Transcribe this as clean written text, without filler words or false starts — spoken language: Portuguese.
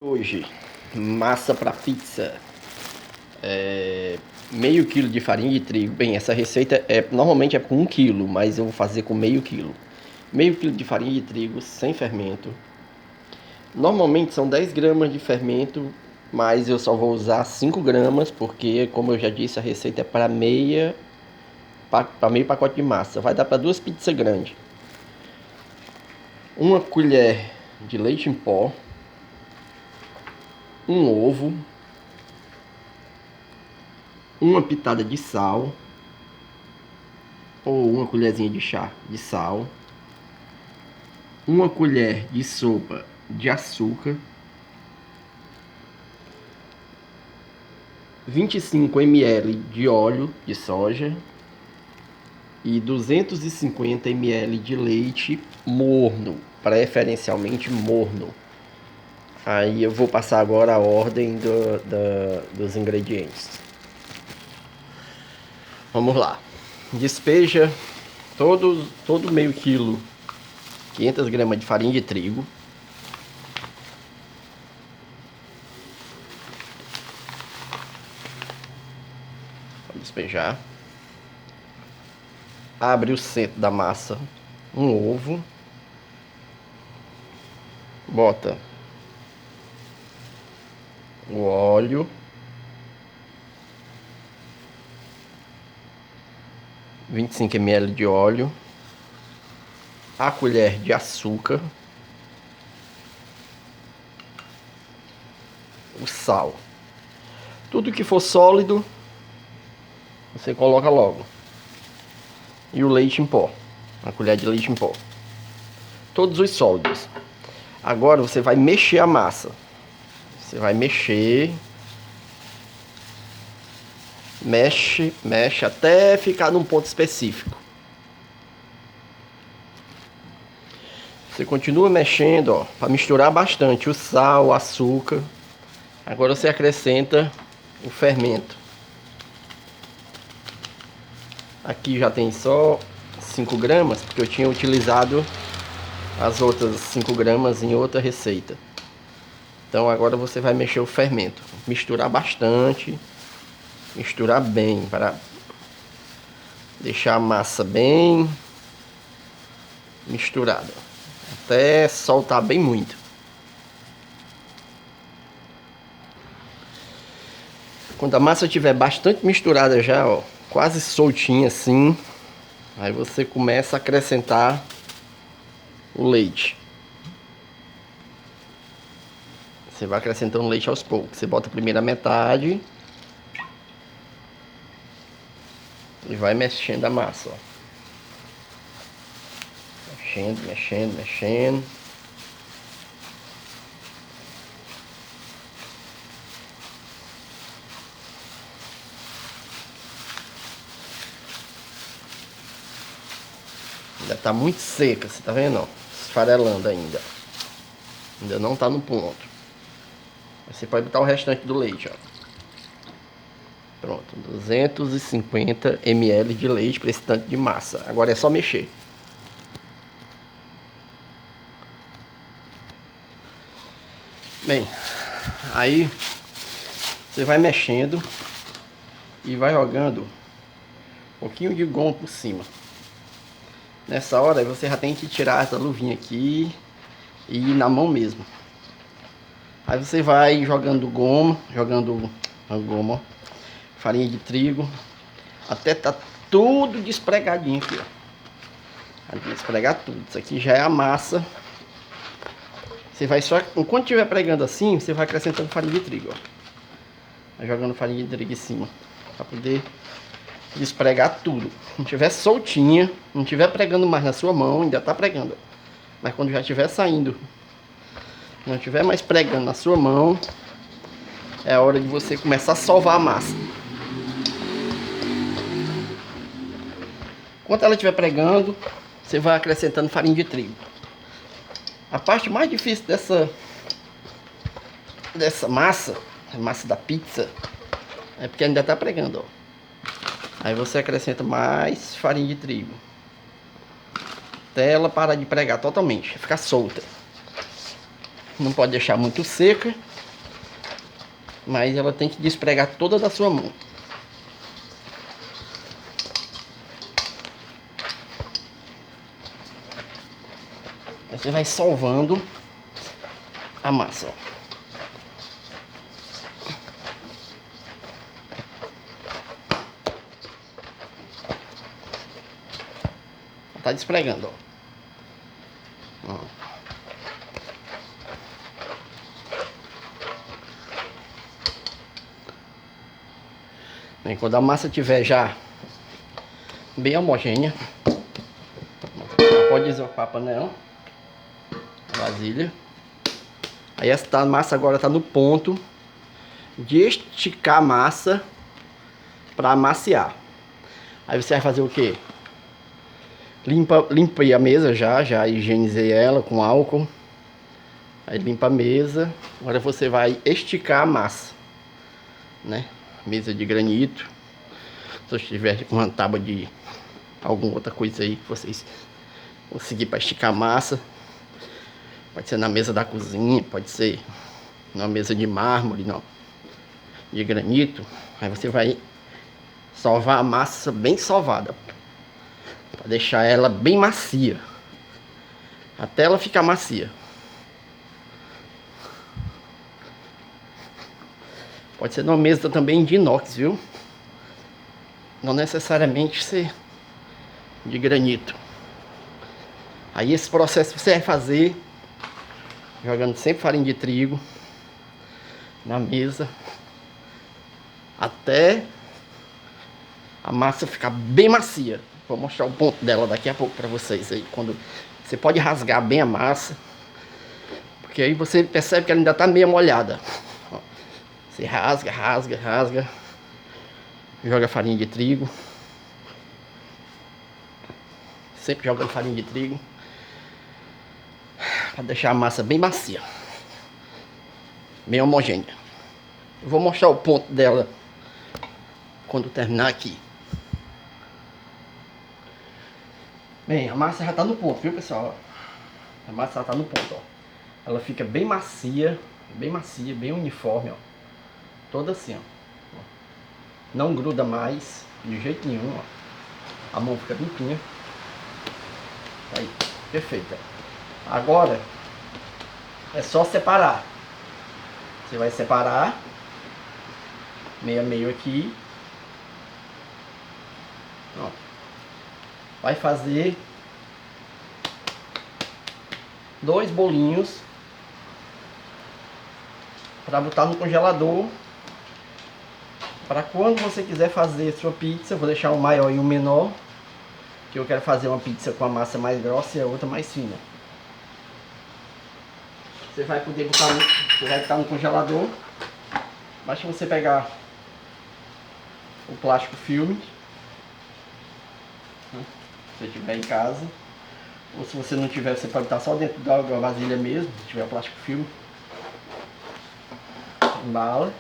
Hoje, massa para pizza, meio quilo de farinha de trigo. Bem, essa receita normalmente é com 1 quilo, mas eu vou fazer com meio quilo. Meio quilo de farinha de trigo sem fermento. Normalmente são 10 gramas de fermento, mas eu só vou usar 5 gramas, porque como eu já disse, a receita é para meio pacote de massa. Vai dar para 2 pizzas grandes. 1 colher de leite em pó, um ovo, uma pitada de sal, ou uma colherzinha de chá de sal, 1 colher de sopa de açúcar, 25 ml de óleo de soja e 250 ml de leite morno, preferencialmente morno. Aí eu vou passar agora a ordem dos ingredientes. Vamos lá. Despeja todo meio quilo, 500 gramas de farinha de trigo. Vou despejar. Abre o centro da massa, um ovo. Bota o óleo. 25 ml de óleo, a colher de açúcar, o sal. Tudo que for sólido, você coloca logo. E o leite em pó, a colher de leite em pó. Todos os sólidos. Agora você vai mexer a massa. Você vai mexer. Mexe, mexe até ficar num ponto específico. Você continua mexendo, ó, para misturar bastante o sal, o açúcar. Agora você acrescenta o fermento. Aqui já tem só 5 gramas, porque eu tinha utilizado as outras 5 gramas em outra receita. Então agora você vai mexer o fermento, misturar bastante. Misturar bem para deixar a massa bem misturada, até soltar bem muito. Quando a massa estiver bastante misturada já, ó, quase soltinha assim, aí você começa a acrescentar o leite. Você vai acrescentando leite aos poucos. Você bota a primeira metade e vai mexendo a massa, ó. Mexendo, mexendo, mexendo. Ainda tá muito seca, você tá vendo, ó? Esfarelando ainda. Ainda não tá no ponto. Você pode botar o restante do leite, ó. Pronto, 250 ml de leite para esse tanto de massa. Agora é só mexer. Bem, aí você vai mexendo e vai jogando um pouquinho de goma por cima. Nessa hora você já tem que tirar essa luvinha aqui e ir na mão mesmo. Aí você vai jogando a goma, farinha de trigo, até tá tudo despregadinho aqui, ó. Vai despregar tudo. Isso aqui já é a massa. Você vai só, enquanto estiver pregando assim, você vai acrescentando farinha de trigo, ó. Vai jogando farinha de trigo em cima, para poder despregar tudo. Não tiver soltinha, não tiver pregando mais na sua mão, ainda tá pregando. Mas quando já estiver saindo, não estiver mais pregando na sua mão, é a hora de você começar a sovar a massa. Enquanto ela estiver pregando, você vai acrescentando farinha de trigo. A parte mais difícil dessa massa, a massa da pizza, é porque ainda tá pregando, ó. Aí você acrescenta mais farinha de trigo, até ela parar de pregar totalmente, ficar solta. Não pode deixar muito seca, mas ela tem que despregar toda da sua mão. Aí você vai solvando a massa, ó. Tá despregando, ó. Bem, quando a massa estiver já bem homogênea, pode isopar a panela, vasilha. Aí essa massa agora está no ponto de esticar a massa para amaciar. Aí você vai fazer o que? Limpei a mesa já higienizei ela com álcool. Aí limpa a mesa. Agora você vai esticar a massa, né? Mesa de granito. Se você tiver com uma tábua de alguma outra coisa aí que vocês conseguir para esticar a massa, pode ser na mesa da cozinha, pode ser numa mesa de mármore, não, de granito. Aí você vai sovar a massa bem sovada, para deixar ela bem macia, até ela ficar macia. Pode ser numa mesa também de inox, viu? Não necessariamente ser de granito. Aí esse processo você vai fazer jogando sempre farinha de trigo na mesa até a massa ficar bem macia. Vou mostrar o ponto dela daqui a pouco para vocês aí. Quando você pode rasgar bem a massa, porque aí você percebe que ela ainda está meio molhada. Você rasga, joga farinha de trigo, sempre jogando farinha de trigo para deixar a massa bem macia, bem homogênea. Eu vou mostrar o ponto dela quando terminar aqui. Bem, a massa já tá no ponto, viu, pessoal? A massa já tá no ponto, ó. Ela fica bem macia, bem uniforme, ó. Toda assim, ó. Não gruda mais de jeito nenhum, ó. A mão fica limpinha. Aí, perfeita. Agora é só separar. Você vai separar meio a meio aqui. Ó. Vai fazer 2 bolinhos para botar no congelador. Para quando você quiser fazer sua pizza, eu vou deixar um maior e um menor, que eu quero fazer uma pizza com a massa mais grossa e a outra mais fina. Você vai poder botar no congelador. Basta você pegar o plástico filme, né, se você tiver em casa, ou se você não tiver, você pode estar só dentro da vasilha mesmo, se tiver plástico filme. Embala.